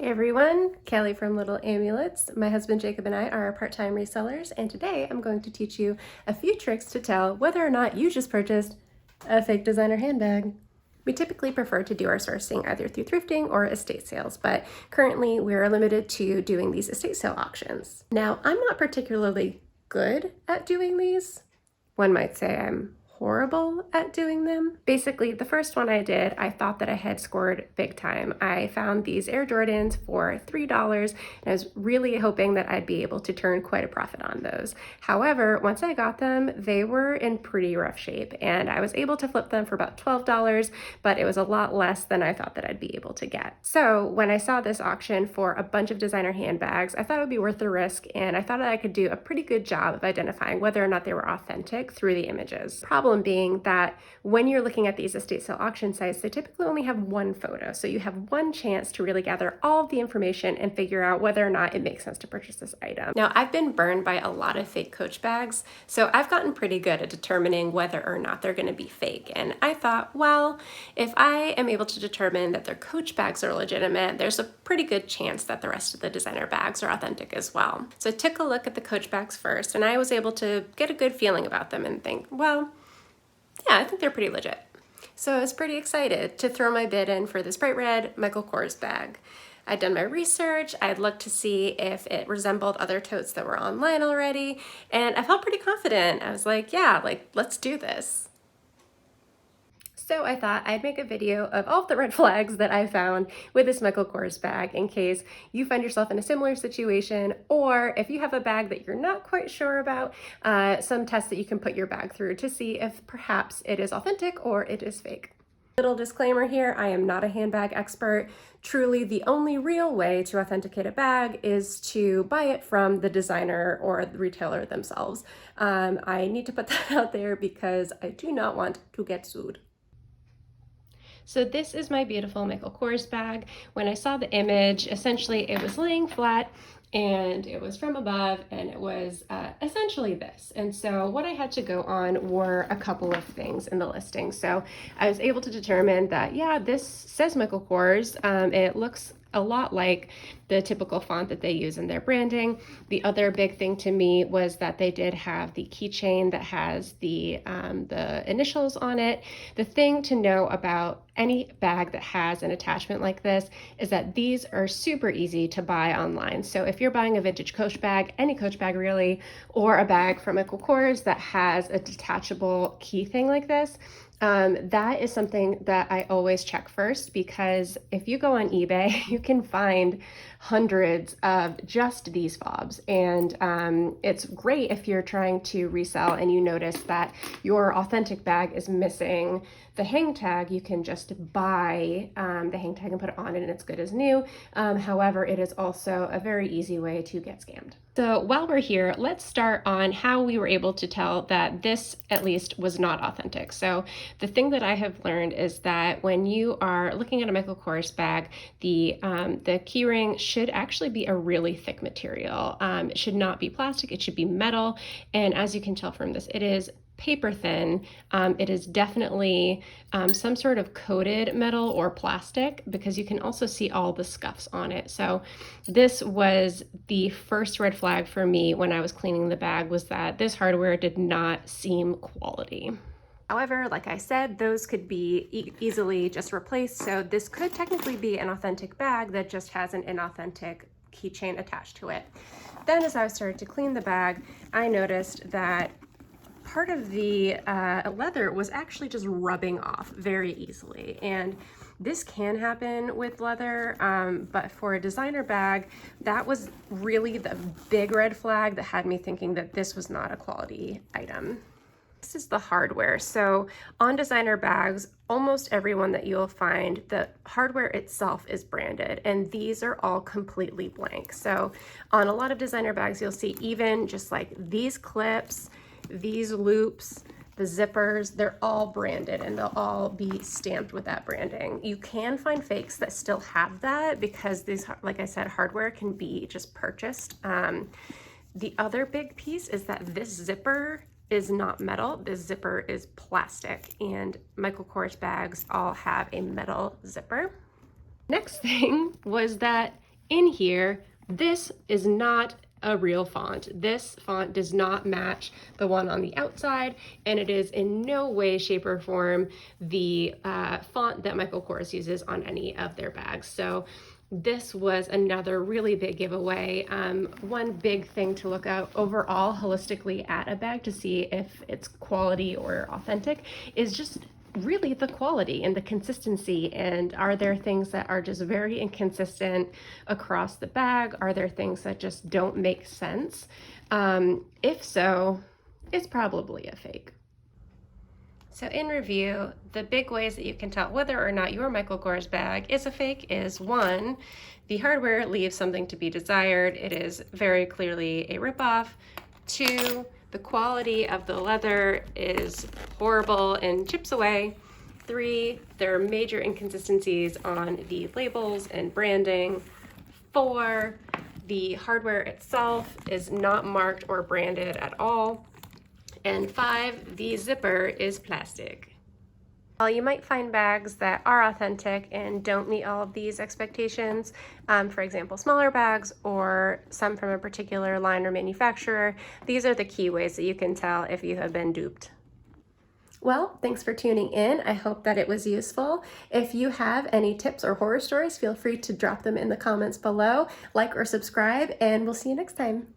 Hey everyone, Kelly from Little Amulets. My husband Jacob and I are part-time resellers, and today I'm going to teach you a few tricks to tell whether or not you just purchased a fake designer handbag. We typically prefer to do our sourcing either through thrifting or estate sales, but currently we're limited to doing these estate sale auctions. Now, I'm not particularly good at doing these. One might say I'm horrible at doing them. Basically, the first one I did, I thought that I had scored big time. I found these Air Jordans for $3, and I was really hoping that I'd be able to turn quite a profit on those. However, once I got them, they were in pretty rough shape, and I was able to flip them for about $12, but it was a lot less than I thought that I'd be able to get. So when I saw this auction for a bunch of designer handbags, I thought it would be worth the risk, and I thought that I could do a pretty good job of identifying whether or not they were authentic through the images. Problem being that when you're looking at these estate sale auction sites, they typically only have one photo. So you have one chance to really gather all of the information and figure out whether or not it makes sense to purchase this item. Now, I've been burned by a lot of fake Coach bags, so I've gotten pretty good at determining whether or not they're going to be fake. And I thought, well, if I am able to determine that their Coach bags are legitimate, there's a pretty good chance that the rest of the designer bags are authentic as well. So I took a look at the Coach bags first, and I was able to get a good feeling about them and think, well, yeah, I think they're pretty legit. So I was pretty excited to throw my bid in for this bright red Michael Kors bag. I'd done my research, I'd looked to see if it resembled other totes that were online already, and I felt pretty confident. I was like, yeah, let's do this. So I thought I'd make a video of all of the red flags that I found with this Michael Kors bag in case you find yourself in a similar situation, or if you have a bag that you're not quite sure about, some tests that you can put your bag through to see if perhaps it is authentic or it is fake. Little disclaimer here, I am not a handbag expert. Truly, the only real way to authenticate a bag is to buy it from the designer or the retailer themselves. I need to put that out there because I do not want to get sued. So this is my beautiful Michael Kors bag. When I saw the image, essentially it was laying flat and it was from above, and it was essentially this. And so what I had to go on were a couple of things in the listing. So I was able to determine that, yeah, this says Michael Kors. It looks a lot like the typical font that they use in their branding. The other big thing to me was that they did have the keychain that has the initials on it. The thing to know about any bag that has an attachment like this is that these are super easy to buy online. So if you're buying a vintage Coach bag, any Coach bag really, or a bag from Michael Kors that has a detachable key thing like this, that is something that I always check first, because if you go on eBay, you can find hundreds of just these fobs. And it's great if you're trying to resell and you notice that your authentic bag is missing the hang tag. You can just buy the hang tag and put it on, and it's good as new. However, it is also a very easy way to get scammed. So while we're here, let's start on how we were able to tell that this at least was not authentic. So the thing that I have learned is that when you are looking at a Michael Kors bag, the keyring should actually be a really thick material. It should not be plastic, it should be metal. And as you can tell from this, it is paper thin. It is definitely some sort of coated metal or plastic, because you can also see all the scuffs on it. So this was the first red flag for me when I was cleaning the bag, was that this hardware did not seem quality. However, like I said, those could be easily just replaced. So this could technically be an authentic bag that just has an inauthentic keychain attached to it. Then as I started to clean the bag, I noticed that part of the leather was actually just rubbing off very easily. And this can happen with leather, but for a designer bag, that was really the big red flag that had me thinking that this was not a quality item. This is the hardware. So on designer bags, almost everyone that you'll find, the hardware itself is branded, and these are all completely blank. So on a lot of designer bags, you'll see even just like these clips, these loops, the zippers, they're all branded, and they'll all be stamped with that branding. You can find fakes that still have that, because these, like I said, hardware can be just purchased. The other big piece is that this zipper is not metal. This zipper is plastic, and Michael Kors bags all have a metal zipper. Next thing was that in here, this is not a real font. This font does not match the one on the outside, and it is in no way, shape, or form the font that Michael Kors uses on any of their bags. So this was another really big giveaway. One big thing to look out overall holistically at a bag to see if it's quality or authentic is just really the quality and the consistency. And are there things that are just very inconsistent across the bag? Are there things that just don't make sense? If so, it's probably a fake. So in review, the big ways that you can tell whether or not your Michael Kors bag is a fake is: one, the hardware leaves something to be desired. It is very clearly a ripoff. Two, the quality of the leather is horrible and chips away. Three, there are major inconsistencies on the labels and branding. Four, the hardware itself is not marked or branded at all. And five, the zipper is plastic. While you might find bags that are authentic and don't meet all of these expectations, for example, smaller bags or some from a particular line or manufacturer, these are the key ways that you can tell if you have been duped. Well, thanks for tuning in. I hope that it was useful. If you have any tips or horror stories, feel free to drop them in the comments below, like or subscribe, and we'll see you next time.